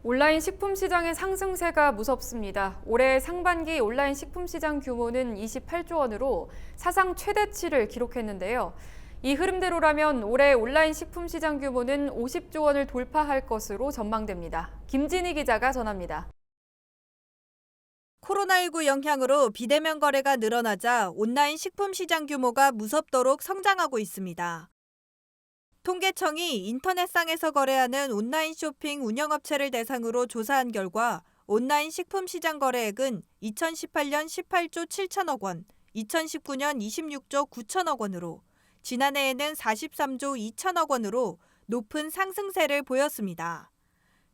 온라인 식품 시장의 상승세가 무섭습니다. 올해 상반기 온라인 식품 시장 규모는 28조 원으로 사상 최대치를 기록했는데요. 이 흐름대로라면 올해 온라인 식품 시장 규모는 50조 원을 돌파할 것으로 전망됩니다. 김진희 기자가 전합니다. 코로나19 영향으로 비대면 거래가 늘어나자 온라인 식품 시장 규모가 무섭도록 성장하고 있습니다. 통계청이 인터넷상에서 거래하는 온라인 쇼핑 운영업체를 대상으로 조사한 결과 온라인 식품 시장 거래액은 2018년 18조 7천억 원, 2019년 26조 9천억 원으로 지난해에는 43조 2천억 원으로 높은 상승세를 보였습니다.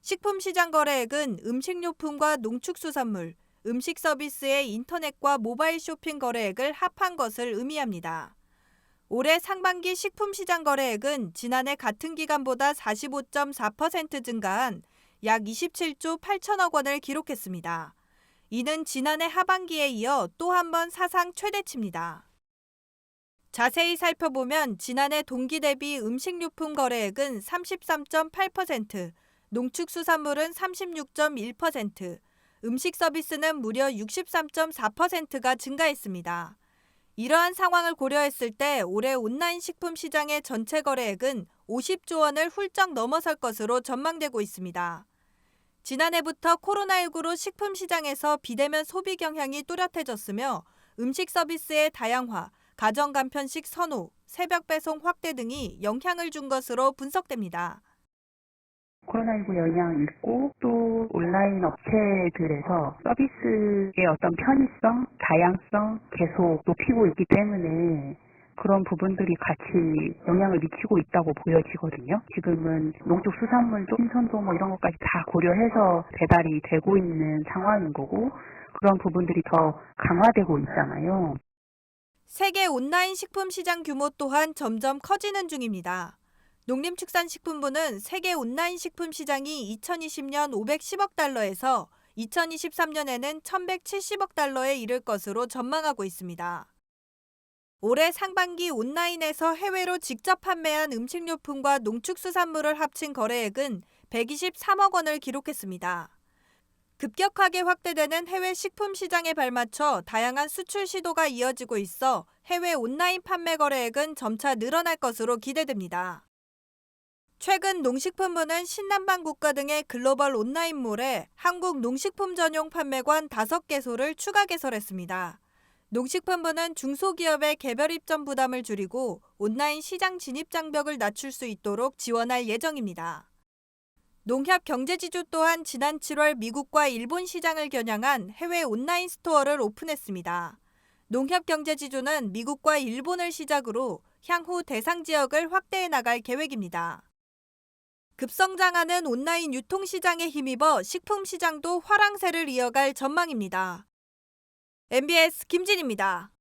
식품 시장 거래액은 음식료품과 농축수산물, 음식 서비스의 인터넷과 모바일 쇼핑 거래액을 합한 것을 의미합니다. 올해 상반기 식품 시장 거래액은 지난해 같은 기간보다 45.4% 증가한 약 27조 8천억 원을 기록했습니다. 이는 지난해 하반기에 이어 또 한 번 사상 최대치입니다. 자세히 살펴보면 지난해 동기 대비 음식료품 거래액은 33.8%, 농축수산물은 36.1%, 음식 서비스는 무려 63.4%가 증가했습니다. 이러한 상황을 고려했을 때 올해 온라인 식품 시장의 전체 거래액은 50조 원을 훌쩍 넘어설 것으로 전망되고 있습니다. 지난해부터 코로나19로 식품 시장에서 비대면 소비 경향이 뚜렷해졌으며 음식 서비스의 다양화, 가정 간편식 선호, 새벽 배송 확대 등이 영향을 준 것으로 분석됩니다. 코로나19 영향이 있고 또 온라인 업체들에서 서비스의 어떤 편의성, 다양성 계속 높이고 있기 때문에 그런 부분들이 같이 영향을 미치고 있다고 보여지거든요. 지금은 농축수산물도 신선도 이런 것까지 다 고려해서 배달이 되고 있는 상황인 거고 그런 부분들이 더 강화되고 있잖아요. 세계 온라인 식품 시장 규모 또한 점점 커지는 중입니다. 농림축산식품부는 세계 온라인 식품 시장이 2020년 510억 달러에서 2023년에는 1170억 달러에 이를 것으로 전망하고 있습니다. 올해 상반기 온라인에서 해외로 직접 판매한 음식료품과 농축수산물을 합친 거래액은 123억 원을 기록했습니다. 급격하게 확대되는 해외 식품 시장에 발맞춰 다양한 수출 시도가 이어지고 있어 해외 온라인 판매 거래액은 점차 늘어날 것으로 기대됩니다. 최근 농식품부는 신남방 국가 등의 글로벌 온라인몰에 한국 농식품 전용 판매관 5개소를 추가 개설했습니다. 농식품부는 중소기업의 개별 입점 부담을 줄이고 온라인 시장 진입 장벽을 낮출 수 있도록 지원할 예정입니다. 농협경제지주 또한 지난 7월 미국과 일본 시장을 겨냥한 해외 온라인 스토어를 오픈했습니다. 농협경제지주는 미국과 일본을 시작으로 향후 대상 지역을 확대해 나갈 계획입니다. 급성장하는 온라인 유통시장에 힘입어 식품시장도 화랑세를 이어갈 전망입니다. MBS 김진입니다.